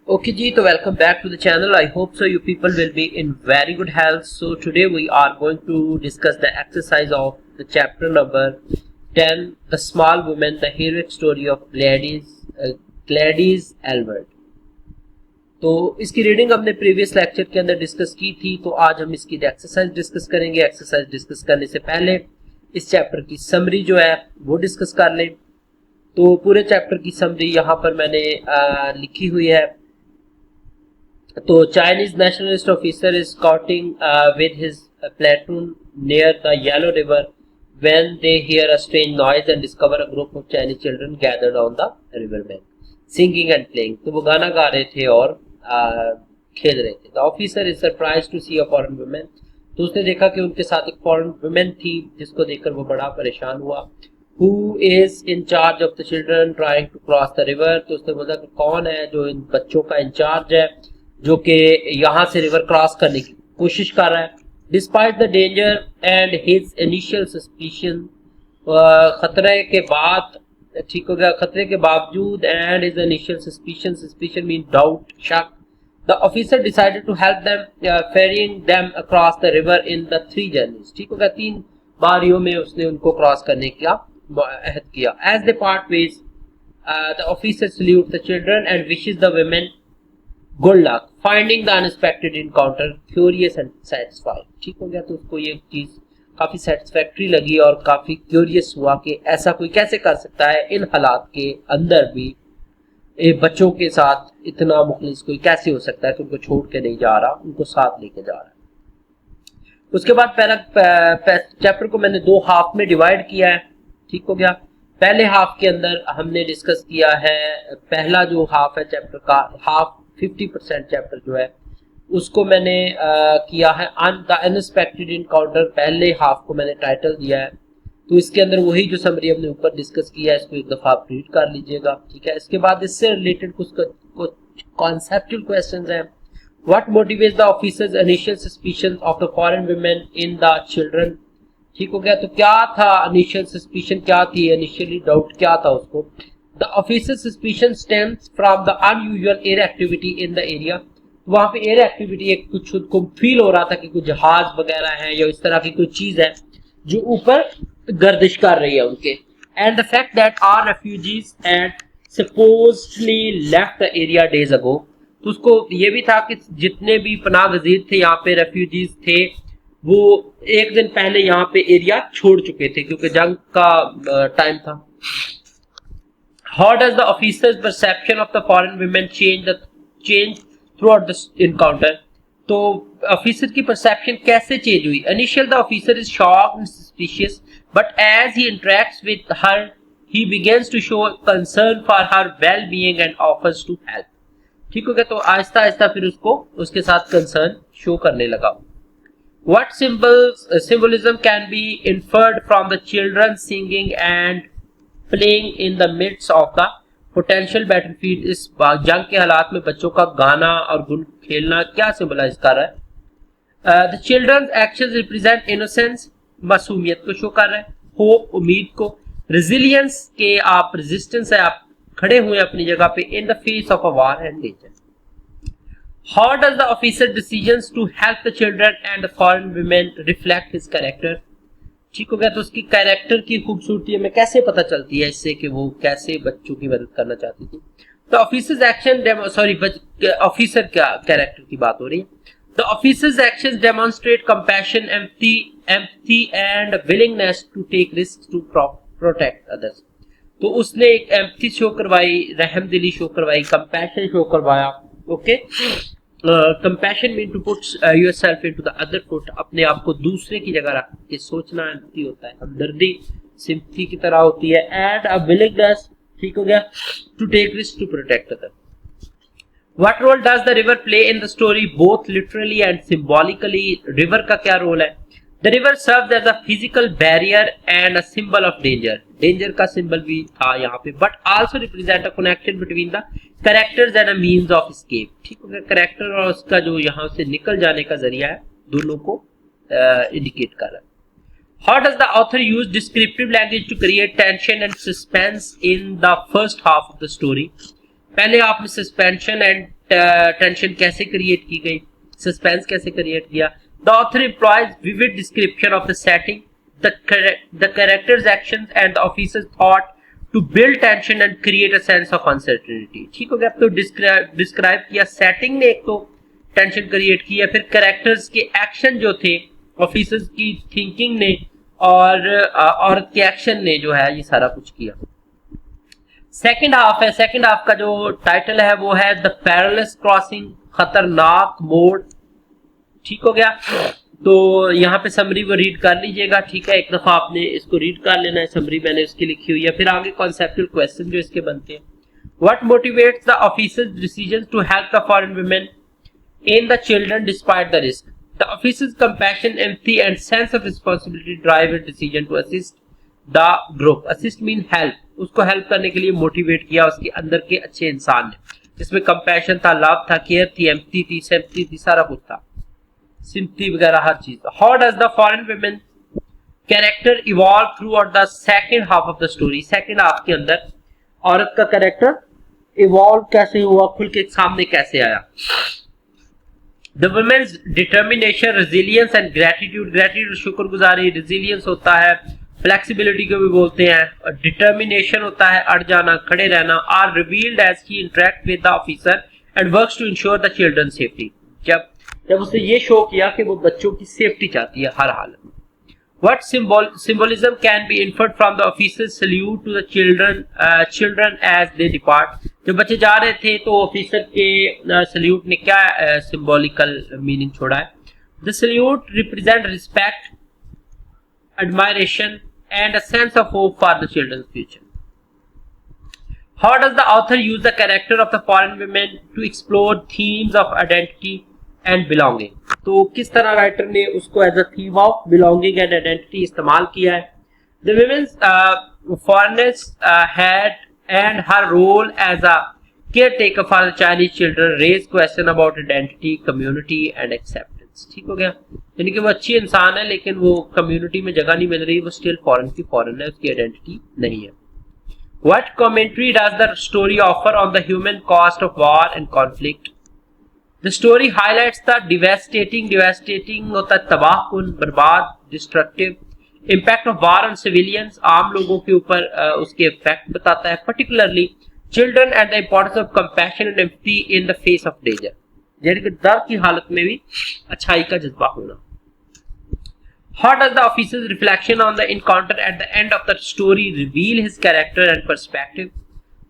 Okay ji, so welcome back to the channel. I hope so you people will be in very good health. So today we are going to discuss the exercise of the chapter number 10, The Small Woman, the heroic story of Gladys Aylward. तो इसकी reading हमने previous lecture के अंदर discuss की थी, तो आज हम इसकी एक्सरसाइज डिस्कस करेंगे। एक्सरसाइज डिस्कस करने से पहले इस चैप्टर की समरी जो है वो डिस्कस कर लें। तो पूरे चैप्टर की समरी यहाँ पर मैंने लिखी हुई है। तो Chinese nationalist officer is scouting with his platoon near the Yellow River when they hear a strange noise and discover a group of Chinese children gathered on the riverbank, singing and playing. तो वो गाना गा रहे थे और खेल रहे थे। The officer is surprised to see a foreign woman. तो उसने देखा कि उनके साथ एक foreign woman थी, जिसको देखकर वो बड़ा परेशान हुआ। Who is in charge of the children trying to cross the river? तो उसने बोला कि कौन है जो इन बच्चों का इंचार्ज है जो कि यहाँ से रिवर क्रॉस करने की कोशिश कर रहा है। Despite the danger and his initial suspicion, खतरे के बाद, ठीक हो गया, खतरे के बावजूद, and his initial suspicion, suspicion mean doubt, शक, the officer decided to help them ferrying them across the river in the 3 journeys. ठीक हो गया, 3 बारियों में उसने उनको क्रॉस करने का अहद किया। As they part waves the officer salute the children and wishes the women good luck finding the unexpected encounter curious and satisfied. ठीक हो गया, तो उसको ये चीज काफी सेटिस्फैक्टरी लगी और काफी क्यूरियस हुआ कि ऐसा कोई कैसे कर सकता है, इन हालात के अंदर भी बच्चों के साथ इतना मुखलिस कोई कैसे हो सकता है कि उनको छोड़ के नहीं जा रहा, उनको साथ लेके जा रहा है। उसके बाद पहला चैप्टर को मैंने 2 हाफ में डिवाइड किया है। ठीक हो गया, पहले हाफ के अंदर हमने डिस्कस किया है, पहला जो हाफ है चैप्टर का, हाफ 50% चैप्टर जो है उसको मैंने किया है द अनएक्सपेक्टेड इनकाउंटर। पहले हाफ को मैंने टाइटल दिया है, तो इसके अंदर वही जो समरी हमने ऊपर डिस्कस किया है इसको एक दफा आप रीड कर लीजिएगा। ठीक है, इसके बाद इससे रिलेटेड कुछ कॉन्सेप्चुअल क्वेश्चंस हैं। What motivates the officers initial suspicion of the foreign women in the children. ठीक हो गया, तो क्या था इनिशियल सस्पिशन, क्या थी इनिशियली डाउट, क्या था उसको। The officer's suspicion stems from the unusual air activity in the area. वहां पे एयर एक्टिविटी एक कुछ को फील हो रहा था कि कुछ जहाज वगैरह है या इस तरह की कोई चीज है जो ऊपर गर्दिश कर रही है उनके। And the fact that our refugees had supposedly left the area days ago. तो उसको ये भी था कि जितने भी पनाह गजीर थे यहाँ पे, रेफ्यूजीज थे, वो एक दिन पहले यहाँ पे एरिया छोड़ चुके थे क्योंकि जंग का टाइम था। How does the officer's perception of the foreign women change throughout the encounter? तो ऑफिसर की परसेप्शन कैसे चेंज हुई? Initially the officer is shocked and suspicious, but as he interacts with her, he begins to show concern for her well-being and offers to help. ठीक हो गया, तो आहिस्ता आहिस्ता फिर उसको उसके साथ कंसर्न शो करने लगा। What symbolism can be inferred from the children singing and playing in the midst of the potential battlefield? इस जंग के हालात में बच्चों का गाना और गुण खेलना क्या सिंबलाइज कर रहा है? The children's actions represent innocence, मासूमियत को शो कर रहा है, होप, उम्मीद को, resilience के आप रेजिस्टेंस है, आप खड़े हुए अपनी जगह पे in the face of a war and danger. How does the officer's decisions to help the children and the foreign women reflect his character? ठीक हो गया, तो उसकी कैरेक्टर की खूबसूरती हमें कैसे पता चलती है इससे कि वो कैसे बच्चों की मदद करना चाहती थी। तो ऑफिसर्स एक्शन ऑफिसर क्या कैरेक्टर की बात हो रही है। The officers actions demonstrate compassion, empathy and willingness to take risk to protect others. तो उसने एक एम्पैथी शो करवाई, रहमदिली शो करवाई, कंपैशन शो करवाया। Okay, compassion mean to put yourself into the other foot, अपने आप को दूसरे की जगह रख के सोचना एम्पैथी होता है, हमदर्दी सिंपैथी की तरह होती है। एंड अ विलिंगनेस, ठीक हो गया, to take risk to protect other. What role does the river play in the story both literally and symbolically? River का क्या रोल है? The river serves as a physical barrier and a symbol of danger, danger का symbol भी था यहाँ पे, but also represent a connection between the characters and a means of escape. ठीक हो गया, कैरेक्टर और उसका जो यहाँ से निकल जाने का जरिया है, दोनों को इंडिकेट कर रहा है। How does the author use descriptive language to create tension and suspense in the first half of the story? पहले आपने सस्पेंशन एंड टेंशन कैसे क्रिएट की गई, सस्पेंस कैसे क्रिएट किया। The author employs vivid description of the setting, the characters actions and the officers thought to build tension and create a sense of uncertainty. ठीक हो गया, तो डिस्क्राइब किया, सेटिंग ने एक तो टेंशन क्रिएट किया, फिर कैरेक्टर्स के एक्शन जो थे, ऑफिसर्स की थिंकिंग ने और औरत के एक्शन ने जो है ये सारा कुछ किया। सेकंड हाफ है, सेकंड हाफ का जो टाइटल है वो है द पेरिलस क्रॉसिंग, खतरनाक मोड़। ठीक हो गया, तो यहाँ पे समरी वो रीड कर लीजिएगा। ठीक है, एक दफा आपने इसको रीड कर लेना है, समरी मैंने उसकी लिखी हुई है। फिर आगे कॉन्सेप्चुअल क्वेश्चन जो इसके बनते हैं। What motivates the officers decision to help the foreign women in the children despite the risk. The officers compassion, empathy and sense of responsibility drive his decision to assist the group. Assist mean help, उसको help करने के लिए motivate किया उसके अंदर के अच्छे इंसान ने, जिसमें कंपैशन था, लव था, केयर थी, एम्पैथी थी, सिंपैथी थी, सारा कुछ था, सिंपैथी वगैरह हर चीज। How does the foreign women character evolve through out the second half of the story. Second half के अंदर औरत का कैरेक्टर इवॉल्व कैसे हुआ, खुल के सामने कैसे आया। The women's determination, resilience and gratitude. Gratitude शुक्रगुजारी, रेजिलियंस होता है, फ्लेक्सिबिलिटी को भी बोलते हैं, और डिटर्मिनेशन होता है अड़ जाना, खड़े रहना। Are revealed as he interact with the officer and works to ensure the children safety. जब उसने ये शो किया कि वो बच्चों की सेफ्टी चाहती है हर हालत में। What symbolism can be inferred from the officer's salute to the children as they depart? जब बच्चे जा रहे थे तो ऑफिसर के सल्यूट ने क्या सिंबॉलिकल मीनिंग छोड़ा है। The salute represent respect, admiration and a sense of hope for the children's future. How does the author use the character of the foreign women to explore themes of identity and belonging? तो किस तरह writer ने उसको as a theme of belonging and identity इस्तेमाल किया है। The women's foreigners had and her role as a caretaker for the Chinese children raise question about identity, community and acceptance. ठीक हो गया, यानी कि वो अच्छी इंसान है लेकिन वो कम्युनिटी में जगह नहीं मिल रही, वो स्टिल फॉरेन की फॉरेन है, उसकी आइडेंटिटी नहीं है। What commentary does the story offer on the human cost of war and conflict. The story highlights the devastating होता है तबाहकुन, बर्बाद, destructive impact of war on civilians, आम लोगों के ऊपर उसके इफेक्ट बताता है, particularly children and the importance of compassion and empathy in the face of danger, यानी कि डर की हालत में भी अच्छाई का जज्बा होना। How does the officer's reflection on the encounter at the end of the story reveal his character and perspective?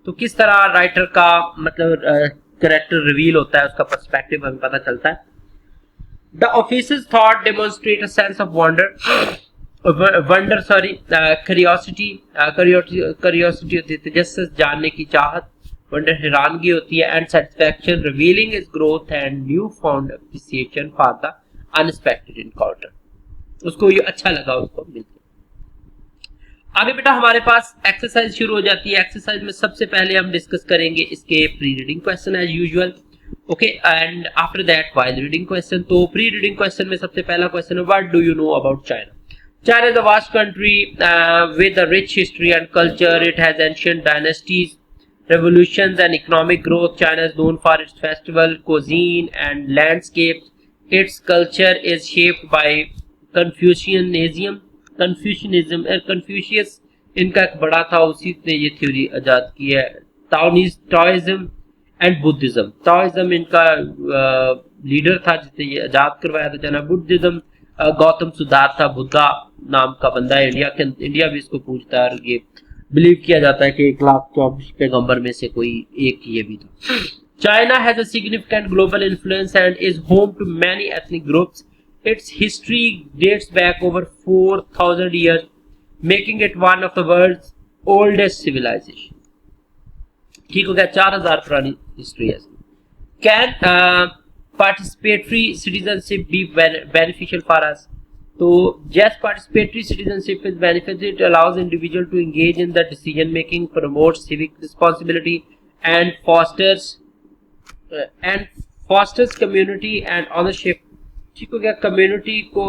तो किस तरह राइटर का मतलब कैरेक्टर रिवील होता है, उसका पर्सपेक्टिव हमें पता चलता है। The officers thought demonstrate a sense of curiosity होती है, तजस्सुस, जानने की चाहत, वंडर हैरानगी होती है, and satisfaction revealing his growth and new found appreciation for the unexpected encounter. उसको ये अच्छा लगा उसको मिलकर। आगे बेटा हमारे पास एक्सरसाइज शुरू हो जाती है। एक्सरसाइज में सबसे पहले हम डिस्कस करेंगे इसके pre reading question as usual, okay, and after that while reading question. तो प्री रीडिंग क्वेश्चन में सबसे पहला क्वेश्चन है, what do you know about China? China is a vast country with a rich history and culture. It has ancient dynasties, revolutions and economic growth. China is known for its festival, cuisine and landscapes. Its culture is shaped by Confucianism. Confucius इनका एक बड़ा था, उसी ने ये theory आजाद की है. Taoism and Buddhism. Taoism इनका लीडर था जिसने ये आजाद करवाया था चाइना. बुद्धिज्म गौतम सिद्धार्थ था, बुद्धा नाम का बंदा है. इंडिया भी इसको पूछता है और ये बिलीव किया जाता है कि 1,24 पैगंबर में से कोई एक ये भी था. China has a significant global influence and is home to many ethnic groups. Its history dates back over 4,000 years, making it one of the world's oldest civilization. ठीक हो गया, 4,000 पुरानी हिस्ट्री है. Can participatory citizenship be beneficial for us? तो yes, participatory citizenship is beneficial. It allows individual to engage in the decision making, promotes civic responsibility, and fosters community and ownership. ठीक हो गया, community को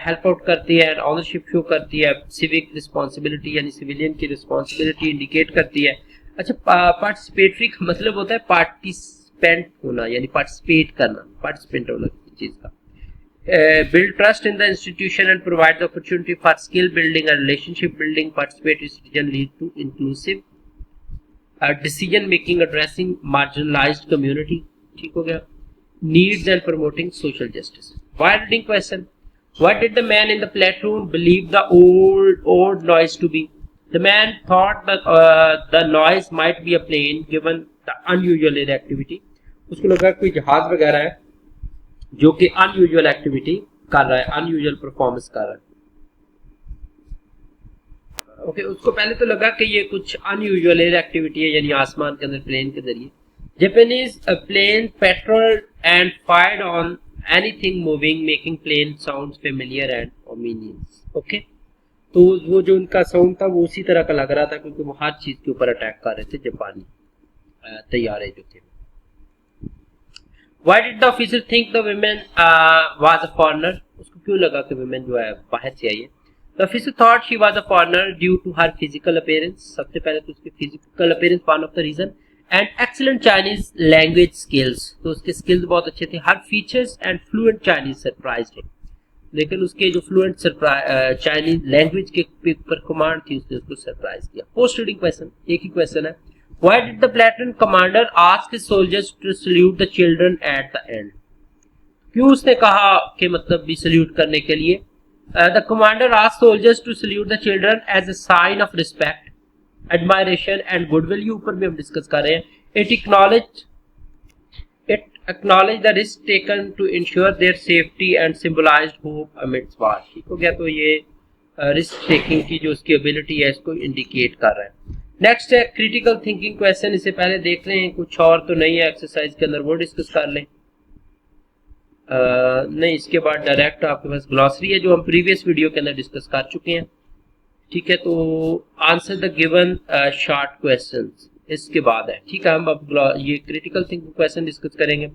help out करती है, ownership show करती है, civic responsibility यानी सिविलियन की रिस्पॉन्सिबिलिटी इंडिकेट करती है. अच्छा, पार्टिसिपेटरी का मतलब होता है पार्टिसिपेंट पार्टिसिपेंट होना यानी पार्टिसिपेट करना, पार्टिसिपेंट होना चीज का। Build trust in the institution and provide the opportunity for skill building and relationship building. Participatory citizen lead to inclusive decision making, addressing marginalized community. ठीक हो गया। Needs and promoting social justice. Why reading question? What did the man in the platoon believe the old noise to be? The man thought that the noise might be a plane given the unusual air activity. उसको लगा कोई जहाज वगैरह है जो कि unusual activity कर रहा है, अनयूजुअल परफॉर्मेंस कर रहा है। ओके, उसको पहले तो लगा कि ये कुछ अनयूजुअल एयर एक्टिविटी है यानी आसमान के अंदर प्लेन के जरिए। Japanese plane patrol and fired on anything moving making plane sounds familiar and ominous. Okay, तो वो जो उनका साउंड था वो उसी तरह का लग रहा था क्योंकि वो हर चीज के ऊपर अटैक कर रहे थे जापानी तैयारे जो थे। Why did the officer think the woman was a foreigner? उसको क्यों लगा कि women जो है बाहर से आई है? The officer thought she was a foreigner due to her physical appearance. सबसे पहले तो उसके physical appearance one of the reason and excellent Chinese language skills. तो उसके skills बहुत अच्छे थे। Her features and fluent Chinese surprised him. लेकिन उसके जो fluent Chinese language के ऊपर command थी उसने उसको surprise किया। Post reading question, एक ही question है। Why did the platoon commander ask his soldiers to salute the children at the end? क्यों उसने कहा कि मतलब भी सल्यूट करने के लिए? The commander asked soldiers to salute the children as a sign of respect, admiration and goodwill. ये ऊपर भी हम डिस्कस कर रहे हैं। It acknowledged the risk taken to ensure their safety and symbolized hope amidst war. ठीक हो गया, तो ये रिस्क टेकिंग की जो उसकी एबिलिटी है इसको इंडिकेट कर रहा है। नेक्स्ट है क्रिटिकल थिंकिंग क्वेश्चन। इससे पहले देख रहे हैं कुछ और तो नहीं है एक्सरसाइज के अंदर, वो डिस्कस कर लें। नहीं, इसके बाद डायरेक्ट आपके पास ग्लॉसरी है जो हम प्रीवियस वीडियो के अंदर डिस्कस कर चुके हैं। ठीक है, तो answer the given short questions इसके बाद है। ठीक है, हम अब ये क्रिटिकल थिंकिंग क्वेश्चन डिस्कस करेंगे।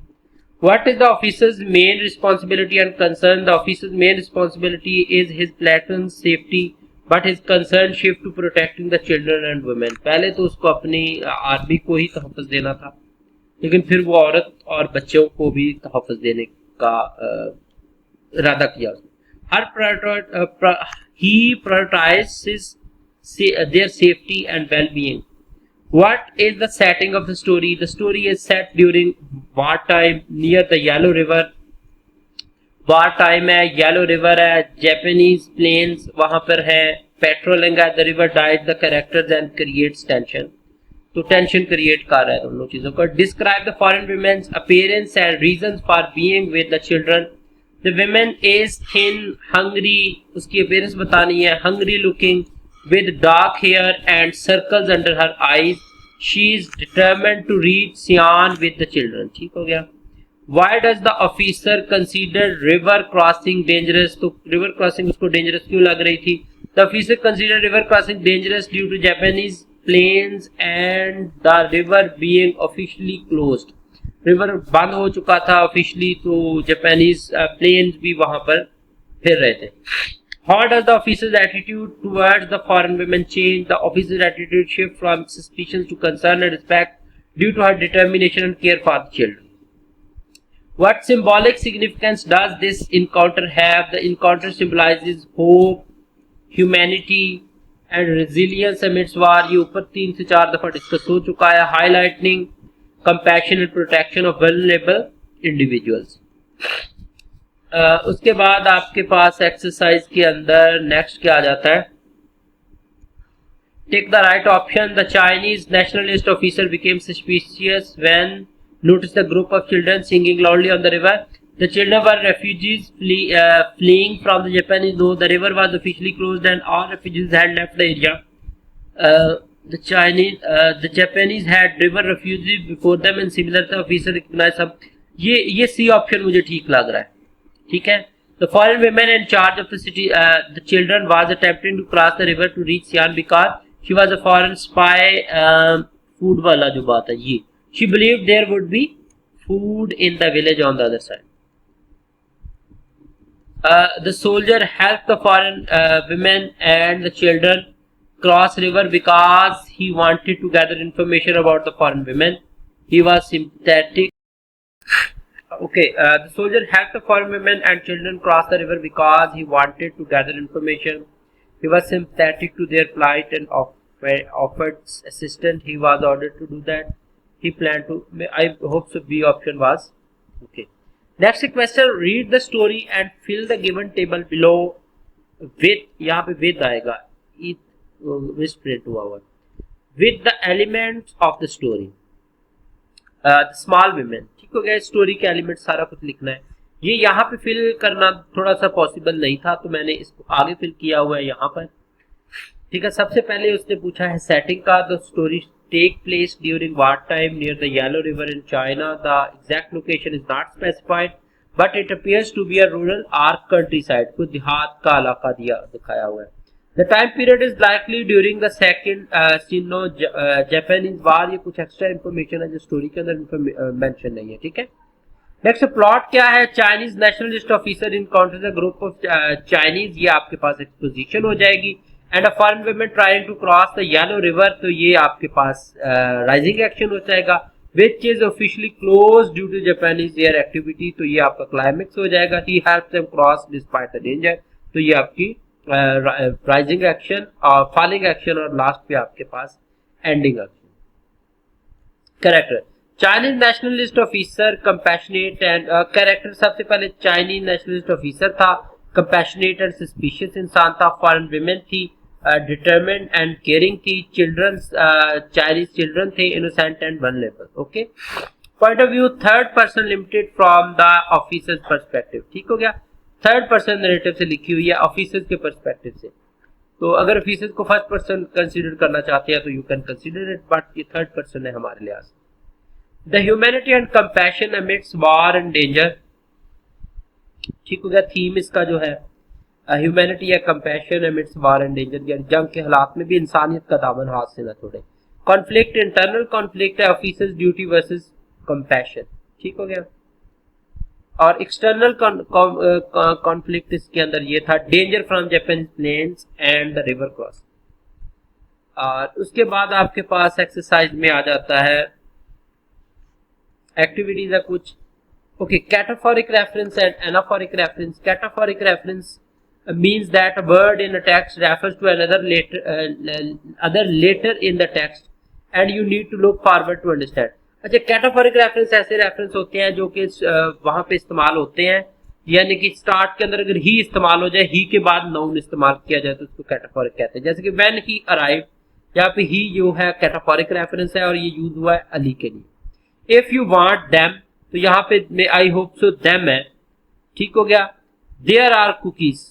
What is the officers main responsibility and concern? The officers main responsibility is his platoon safety but his concern shift to protecting the children and women. पहले तो उसको अपनी आर्मी को ही तहफ़्फ़ुज़ देना था, लेकिन फिर वो औरत और बच्चों को भी तहफ़्फ़ुज़ देने का इरादा किया उसने। he prioritizes their safety and well-being. What is the setting of the story? The story is set during wartime near the Yellow River. War time है, येलो रिवर है, जापानीज प्लेन्स वहां पर है, पेट्रोलिंग है, the river dies the characters and creates tension. तो tension create कर रहा है दोनों चीजों का। Describe the foreign women's appearance and reasons for being with the children. The women is thin hungry, उसकी अपीयरेंस बतानी है, hungry looking with dark hair and circles under her eyes. She is determined to reach सियान with the children. ठीक हो गया। Why does the officer consider river crossing dangerous? तो river crossing उसको dangerous क्यों लग रही थी? The officer considered river crossing dangerous due to Japanese planes and the river being officially closed. River बंद हो चुका था officially, तो Japanese planes भी वहां पर फिर रहे थे। How does the officer's attitude towards the foreign women change? The officer's attitude shift from suspicion to concern and respect due to her determination and care for the children. What symbolic significance does this encounter have? The encounter symbolizes hope, humanity and resilience amidst war. ये ऊपर 3 से 4 दफा discuss हो चुका है। Highlighting compassion and protection of vulnerable individuals. उसके बाद आपके पास एक्सरसाइज के अंदर नेक्स्ट क्या आ जाता है? Take the right option. The Chinese nationalist officer became suspicious when noticed a group of children singing loudly on the river. The children were refugees fleeing from the Japanese, though the river was officially closed and all refugees had left the area. The Japanese had driven refugees before them and similar the officer recognized some. ये C option मुझे ठीक लग रहा है। ठीक है। The foreign women in charge of the city, the children was attempting to cross the river to reach Xi'an because she was a foreign spy. Food वाला जो बात है ये। She believed there would be food in the village on the other side. The soldier helped the foreign women and the children cross river because he wanted to gather information about the foreign women. He was sympathetic Okay, the soldier helped the foreign women and children cross the river because he wanted to gather information. He was sympathetic to their plight and offered assistance. He was ordered to do that. He planned to. I hope so. B option was okay. Next question: read the story and fill the given table below with. यहाँ पे with आएगा. It misprint हुआ हुआ. With the elements of the story. Small women, ठीक हो गया. Story के element सारा कुछ लिखना है. ये यहाँ पे फिल करना थोड़ा सा पॉसिबल नहीं था, तो मैंने इसको आगे फिल किया हुआ है यहाँ पर. ठीक है. सबसे पहले उसने पूछा है सेटिंग का. The story take place during what time near the Yellow River in China. The exact location is not specified but it appears to be a rural or countryside. कुछ देहात का इलाका दिखाया हुआ है. The time period is likely during the second Sino-Japanese war. ये कुछ extra information है जो स्टोरी के अंदर मेंशन नहीं है. ठीक है. नेक्स्ट प्लॉट क्या है? Chinese nationalist officer encounter the group of Chinese. ये आपके पास एक्सपोजिशन हो जाएगी. And a foreign woman trying to cross the Yellow River. तो ये आपके पास राइजिंग एक्शन हो जाएगा. Which is officially close due to Japanese air activity. तो ये आपका क्लाइमेक्स हो जाएगा. He helps them cross despite the danger. तो ये आपकी राइजिंग एक्शन और फॉलिंग एक्शन और लास्ट पे आपके पास ending action. Character Chinese nationalist officer compassionate and character. सबसे पहले चाइनीज नेशनलिस्ट ऑफिसर था, कंपैशनेट एंड सस्पिशियस इंसान था. फॉरेन विमेन थी, डिटरमिन्ड एंड केयरिंग थी. चिल्ड्रन चाइनीज चिल्ड्रन थे, innocent and vulnerable. Okay. Point of view third person limited from the officers perspective. ठीक हो गया. थर्ड पर्सन नरेटिव से लिखी हुई है ऑफिसर्स के पर्सपेक्टिव से. तो अगर ऑफिसर्स को फर्स्ट पर्सन कंसीडर करना चाहते हैं तो you can consider it, but ये थर्ड पर्सन है हमारे लिहाज से. The humanity and compassion amidst war and danger. ठीक हो गया. थीम इसका जो है ह्यूमैनिटी या compassion amidst war and danger, यानी जंग के हालात में भी इंसानियत का दामन हाथ से न छोड़े. कॉन्फ्लिक्ट इंटरनल कॉन्फ्लिक्ट है, ऑफिसर्स ड्यूटी वर्सेस कंपैशन. ठीक हो गया. और एक्सटर्नल कॉन्फ्लिक्ट इसके अंदर ये था danger from Japanese planes and the river cross. और उसके बाद आपके पास एक्सरसाइज में आ जाता है एक्टिविटीज है कुछ. Okay. Cataphoric reference and anaphoric reference. Cataphoric reference means that a word in a text refers to another later in the text and you need to look forward to understand. अच्छा. Cataphoric reference ऐसे reference होते हैं जो कि वहां पे इस्तेमाल होते हैं, यानी कि स्टार्ट के अंदर अगर ही इस्तेमाल हो जाए, ही के बाद नाउन इस्तेमाल किया जाए तो उसको कैटाफोरिक कहते हैं. जैसे कि व्हेन ही अराइव, यहाँ पे ही जो है कैटाफोरिक रेफरेंस है और ये यूज हुआ है अली के लिए. इफ यू वांट देम, तो यहाँ पे आई होप सो देम है. ठीक हो गया. There are cookies.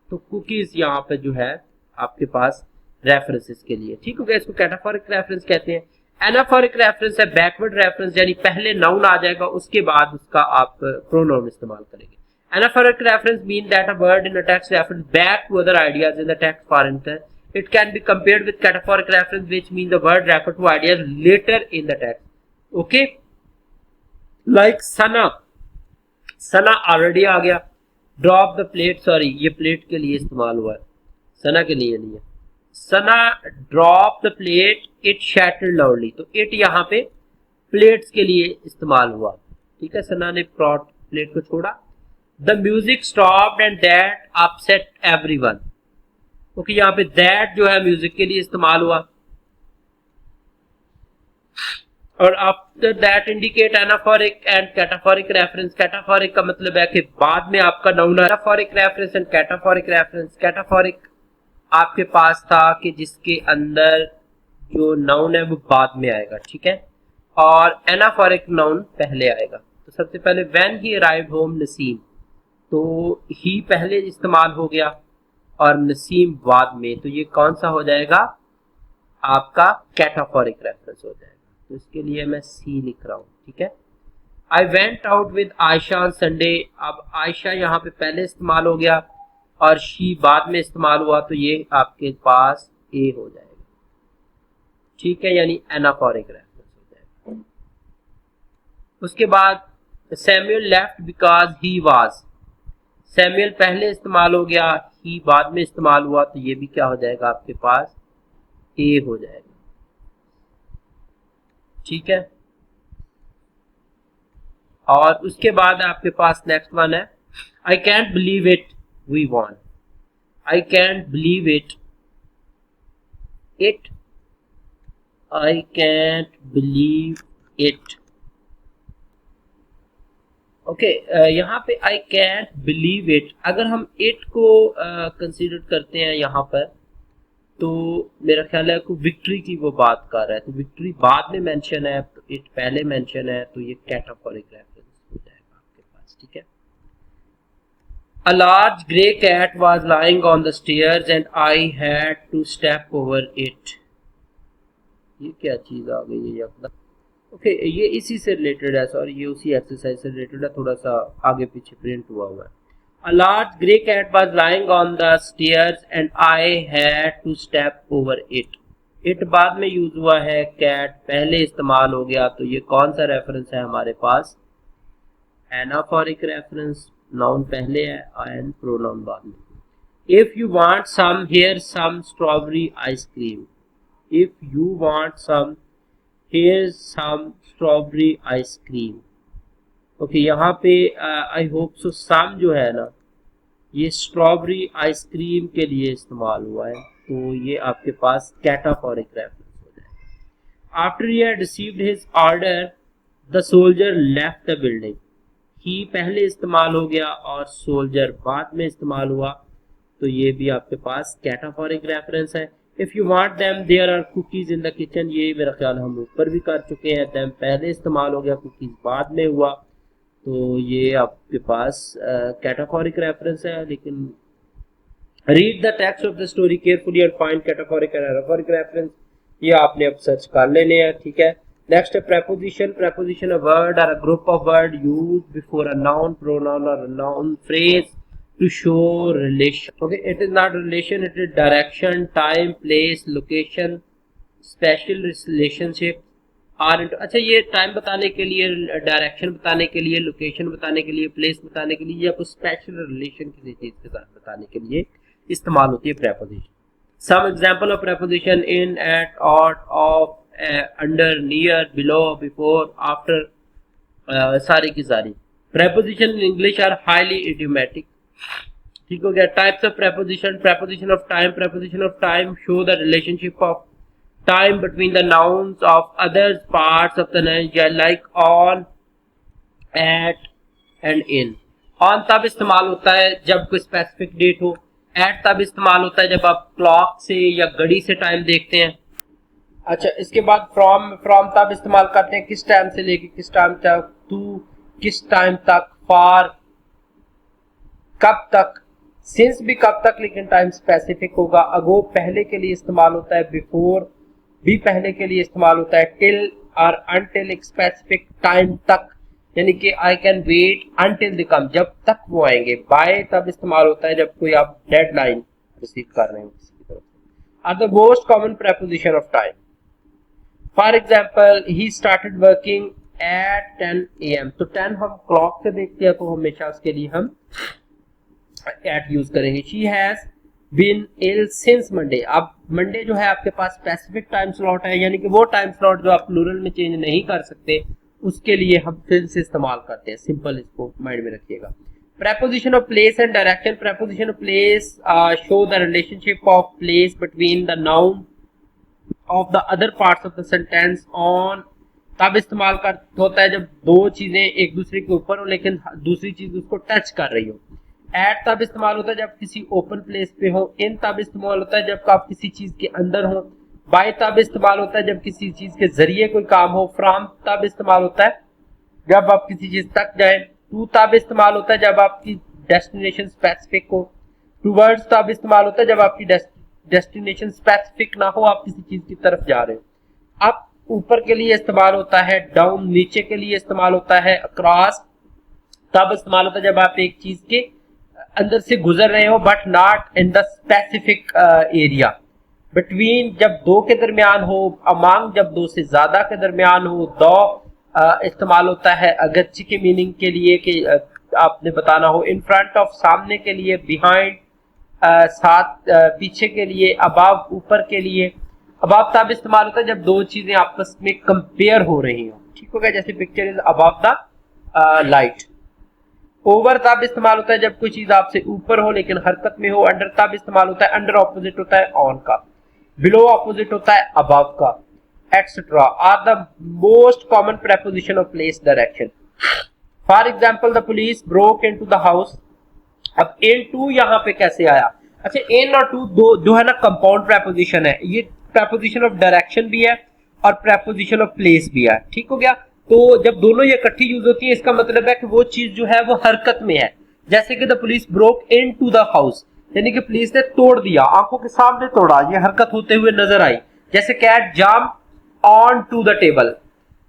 तो कुकीज यहाँ पे जो है आपके पास रेफरेंसेस के लिए. ठीक हो गया. इसको कैटाफोरिक रेफरेंस कहते हैं. एनाफोरिक रेफरेंस है बैकवर्ड रेफरेंस, यानी पहले नाउन आ जाएगा उसके बाद उसका आप प्रोनाउन इस्तेमाल करेंगे. Anaphoric reference mean that a word in a text refers back to other ideas in the text. For instance it can be compared with cataphoric reference which mean the word refer to ideas later in the text. Okay. Like Sana. Sana already आ गया. Drop the plate, sorry ये plate के लिए इस्तेमाल हुआ है, सना के लिए नहीं है. Sana drop the plate it shattered loudly. तो इट यहाँ पे प्लेट्स के लिए इस्तेमाल हुआ. ठीक है. सना ने प्लेट को छोड़ा. The music stopped and that upset everyone. Okay. यहाँ पे दैट जो है म्यूजिक के लिए इस्तेमाल हुआ. और after that indicate anaphoric and cataphoric reference. Cataphoric का मतलब है कि बाद में आपका noun. Anaphoric reference and cataphoric reference. Cataphoric आपके पास था कि जिसके अंदर जो नाउन है वो बाद में आएगा. ठीक है. और एनाफोरिक नाउन पहले आएगा. तो सबसे पहले when he arrived home Naseem, तो ही पहले इस्तेमाल हो गया और नसीम बाद में. तो ये कौन सा हो जाएगा? आपका कैटाफोरिक रेफरेंस हो जाएगा. तो इसके लिए मैं सी लिख रहा हूं. ठीक है. I went out with Ayesha on Sunday. अब आयशा यहाँ पे पहले इस्तेमाल हो गया और शी बाद में इस्तेमाल हुआ. तो ये आपके पास ए हो जाएगा. ठीक है. यानी एनाफोरिक रेफरेंस हो जाएगा. उसके बाद Samuel left because he was. Samuel पहले इस्तेमाल हो गया, ही बाद में इस्तेमाल हुआ. तो ये भी क्या हो जाएगा आपके पास? ए हो जाएगा. ठीक है. और उसके बाद आपके पास नेक्स्ट वन है I can't believe it we won. I can't believe it I can't believe it. Okay, यहाँ पे आई कैंट बिलीव इट, अगर हम इट को कंसीडर करते हैं यहाँ पर, तो मेरा ख्याल है को विक्ट्री की वो बात कर रहा है, तो विक्ट्री बाद में मेंशन है, तो इट पहले मेंशन है, तो ये कैटाफोरिक रेफरेंस हो जाएगा आपके पास। ठीक है, A large grey cat was lying on the stairs and I had to step over it. ये क्या चीज आ गई है अपना? ओके, ये इसी से रिलेटेड है, सॉरी ये उसी एक्सरसाइज से रिलेटेड है, थोड़ा सा आगे पीछे प्रिंट हुआ है। A large grey cat was lying on the stairs and I had to step over it. It बाद में यूज हुआ है, cat पहले इस्तेमाल हो गया, तो ये कौन सा रेफरेंस है हमारे पास? एनाफोरिक रेफरेंस, नाउन पहले है एंड प्रोनाउन बाद में। If you want some, here's some strawberry ice cream. If you want some, here's some strawberry ice cream. Okay, यहाँ पे आई होप सो सम जो है ना, ये स्ट्रॉबेरी आइसक्रीम के लिए इस्तेमाल हुआ है, तो ये आपके पास कैटाफोरिक रेफरेंस हो जाएगा। After he had received his order the soldier left the building. He पहले इस्तेमाल हो गया और सोल्जर बाद में इस्तेमाल हुआ, तो ये भी आपके पास कैटाफोरिक रेफरेंस है। If you want them there are cookies in the kitchen, ये मेरा ख्याल हम ऊपर भी कर चुके हैं, देम पहले इस्तेमाल हो गया, कुकीज बाद में हुआ, तो ये आपके पास कैटाफोरिक रेफरेंस है। लेकिन read the text of the story carefully and find cataphoric and anaphoric reference, ये आपने अब सर्च कर लेने हैं। ठीक है, नेक्स्ट है preposition. Preposition, a word or a group of word used before a noun, pronoun or a noun phrase to show relation. Okay, it is not relation, it is direction, time, place, location, special relationship are into, अच्छा ये time बताने के लिए, direction बताने के लिए, location बताने के लिए, प्लेस बताने के लिए, या कुछ स्पेशल रिलेशन किसी चीज के साथ बताने के लिए इस्तेमाल होती है preposition. Some example of preposition: in, at, ought, of, under, near, below, before, after, सारी की सारी। preposition in English are highly idiomatic. ठीक हो गया। types of preposition: preposition of time. Preposition of time show the relationship of time between the nouns of other parts of the name like on, at and in. on तब इस्तेमाल होता है जब कोई specific date हो, at तब इस्तेमाल होता है जब आप क्लॉक से या घड़ी से टाइम देखते हैं। अच्छा, इसके बाद फ्रॉम तब इस्तेमाल करते हैं किस टाइम से लेके किस टाइम तक, टू किस टाइम तक, फॉर कब तक, सिंस भी कब तक लेकिन टाइम स्पेसिफिक होगा, अगो पहले के लिए इस्तेमाल होता है, बिफोर भी पहले के लिए इस्तेमाल होता है, टिल और अनटिल एक स्पेसिफिक टाइम तक, यानी कि I can wait until they come, जब तक वो आएंगे। बाय तब इस्तेमाल होता है जब कोई आप डेडलाइन रिसीव कर रहे हो किसी की तरफ से। Are the most common preposition of time. For example, he started working at 10 AM, तो 10 हम क्लॉक से देखते हैं, तो हमेशा उसके लिए हम एट यूज करेंगे। She has been ill since Monday, अब मंडे जो है आपके पास स्पेसिफिक टाइम स्लॉट है, यानी कि वो टाइम स्लॉट जो आप प्लूरल में चेंज नहीं कर सकते, उसके लिए हम फिर से इस्तेमाल करते हैं। सिंपल, इसको माइंड में रखिएगा। preposition of place and direction. Preposition of place show the relationship of place between the noun of the other parts of the sentence on, तब इस्तेमाल कर होता है जब दो चीजें एक दूसरे के ऊपर हो लेकिन दूसरी चीज उसको टच कर रही हो। at तब इस्तेमाल होता है जब किसी ओपन प्लेस पे हो। in तब इस्तेमाल होता है जब आप किसी चीज के अंदर हो। by तब इस्तेमाल होता है जब किसी चीज के जरिए कोई काम हो। from तब इस्तेमाल होता है जब आप किसी चीज तक जाए। to तब इस्तेमाल होता है जब आपकी डेस्टिनेशन स्पेसिफिक हो। towards तब इस्तेमाल होता है जब आपकी डेस्टिनेशन स्पेसिफिक ना हो, आप किसी चीज की तरफ जा रहे हो। up ऊपर के लिए इस्तेमाल होता है। डाउन नीचे के लिए इस्तेमाल होता है। अक्रॉस तब इस्तेमाल होता है जब आप एक चीज के अंदर से गुजर रहे हो but not in the specific area. Between जब दो के दरमियान हो। अमंग जब दो से ज्यादा के दरमियान हो। दो इस्तेमाल होता है अगरचे के मीनिंग के लिए कि आपने बताना हो। इन फ्रंट ऑफ सामने के लिए। बिहाइंड साथ पीछे के लिए। अबव ऊपर के लिए। अबव तब इस्तेमाल होता है जब दो चीजें आपस में कंपेयर हो रही हो। ठीक हो गया, जैसे picture is above the light. Over तब इस्तेमाल होता है जब कोई चीज आपसे ऊपर हो लेकिन हरकत में हो। अंडर तब इस्तेमाल होता है, अंडर ऑपोजिट होता है ऑन का। बिलो ऑपोजिट होता है अबव का, etcetera are the most common preposition of place direction. For example the police broke into the house. अब इनटू यहाँ पे कैसे आया? अच्छा, इन और टू दो जो है ना कंपाउंड प्रेपोजिशन है, ये प्रेपोजिशन ऑफ डायरेक्शन भी है और प्रेपोजिशन ऑफ प्लेस भी है। ठीक हो गया। तो जब दोनों ये इकट्ठी यूज होती है इसका मतलब है कि वो चीज जो है वो हरकत में है। जैसे कि the police broke into the house, यानी कि पुलिस ने तोड़ दिया, आंखों के सामने तोड़ा, ये हरकत होते हुए नजर आई। जैसे cat jump on to the table,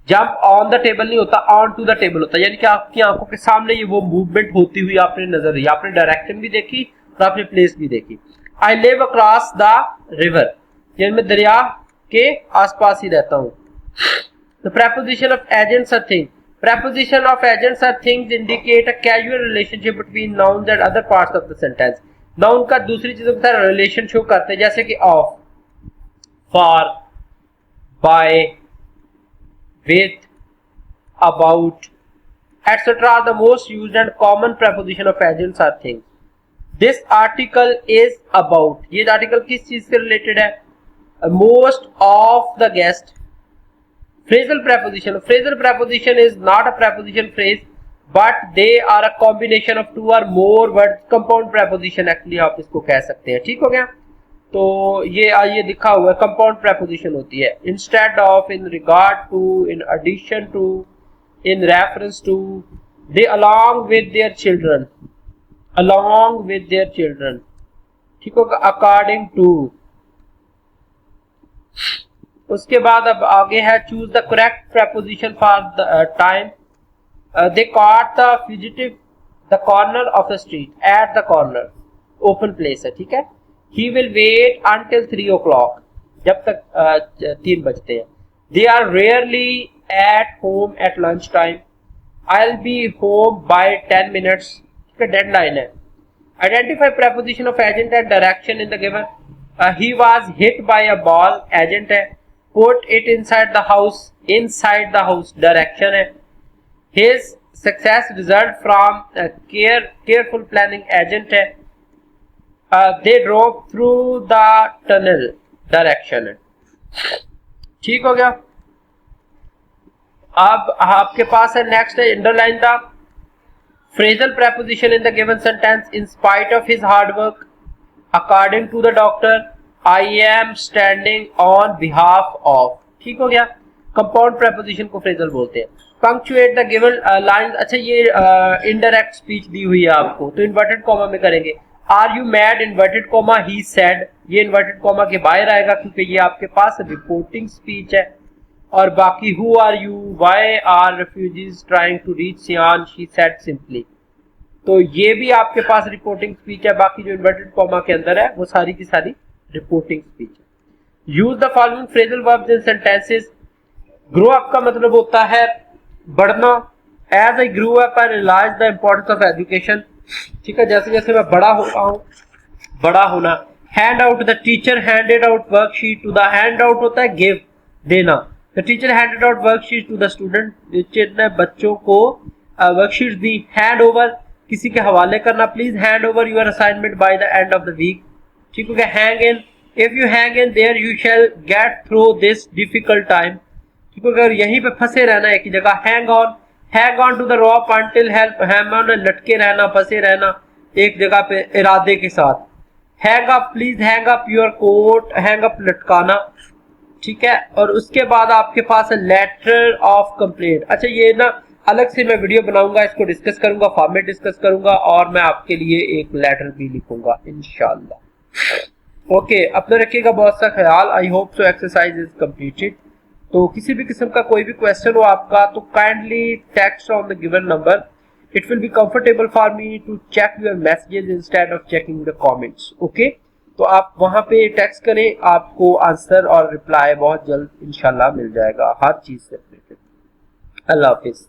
jump on the table नहीं होता, ऑन टू द टेबल होता है, यानी कि आपकी आंखों के सामने ये वो मूवमेंट होती हुई आपने नजर आई, आपने डायरेक्शन भी देखी और आपने प्लेस भी देखी। I live across the river, यानी मैं दरिया के आसपास ही रहता हूँ। The preposition of agents or things. Preposition of agents or things indicate a casual relationship between nouns and other parts of the sentence. Noun का दूसरी चीजों के साथ रिलेशन शो करते हैं, जैसे कि of, for, by, with, about, etc. are the most used and common preposition of agents or things. This article is about. ये article किस चीज से related है? Most of the guests. Phrasal preposition. Phrasal preposition is not a preposition phrase, but they are a combination of two or more words. Compound preposition actually आप इसको कह सकते हैं। ठीक हो गया। तो ये दिखा हुआ है compound preposition होती है। Instead of, in regard to, in addition to, in reference to, they along with their children, along with their children। ठीक होगा। According to। उसके बाद अब आगे है choose the correct preposition for the time. They caught the fugitive the corner of the street, at the corner, open place है। ठीक है। He will wait until 3 o'clock, जब तक 3 बजते हैं। They are rarely at home at lunch time. I will be home by 10 minutes। ठीक है, deadline है। Identify preposition of agent and direction in the given. He was hit by a ball, agent है। Put it inside the house, inside the house, direction है। His success result from careful planning, agent है। They drove through the tunnel, direction है। ठीक हो गया। अब आपके पास है नेक्स्ट है underline the phrasal preposition in the given sentence। In spite of his hard work, according to the doctor, I am standing on behalf of। ठीक हो गया। कंपाउंड प्रेपोजिशन को फ्रेजल बोलते हैं। Punctuate the given line. अच्छा, ये indirect speech दी हुई है आपको, तो इन्वर्टेड कॉमा में करेंगे। Are you mad, inverted comma, he said, ये इन्वर्टेड कॉमा के बाहर आएगा क्योंकि ये आपके पास रिपोर्टिंग स्पीच है। और बाकी who are you, why are refugees trying to reach Xi'an, she said simply, तो ये भी आपके पास रिपोर्टिंग स्पीच है। बाकी जो इन्वर्टेड कॉमा के अंदर है वो सारी की सारी रिपोर्टिंग स्पीच है। Use the following phrasal verbs in sentences. Grow up का मतलब होता है बढ़ना। As I grow up I realise the importance of education. ठीक है, जैसे जैसे मैं बड़ा होता हूँ, बड़ा होना। Hand out, the teacher handed out worksheet to the, hand out होता है गिव, देना। The teacher handed out worksheet to the student, teacher ने बच्चों को वर्कशीट दी। हैंड ओवर, किसी के हवाले करना। Please hand over your assignment by the end of the week. ठीक हो गया। Hang in, if you hang in there you shall get through this difficult time. ठीक हो गया। अगर यहीं पे फंसे रहना एक ही जगह। Hang on to the rope until help, hang on, लटके रहना, फंसे रहना एक जगह पे इरादे के साथ। Hang up, please hang up your coat, hang up लटकाना। ठीक है। और उसके बाद आपके पास है लेटर ऑफ कंप्लेंट। अच्छा, ये ना अलग से मैं वीडियो बनाऊंगा, इसको डिस्कस करूंगा, फॉर्मेट डिस्कस करूंगा और मैं आपके लिए एक लेटर भी लिखूंगा इंशाल्लाह। ओके, अपना रखिएगा बहुत सा ख्याल। I hope so exercise is completed. तो किसी भी किस्म का कोई भी क्वेश्चन हो आपका तो kindly text on the given number. It will be comfortable for me to check your messages instead of checking the comments. Okay, तो आप वहां पे टेक्स्ट करें, आपको आंसर और रिप्लाई बहुत जल्द इंशाल्लाह मिल जाएगा हर चीज से रिलेटेड। अल्लाह हाफिज।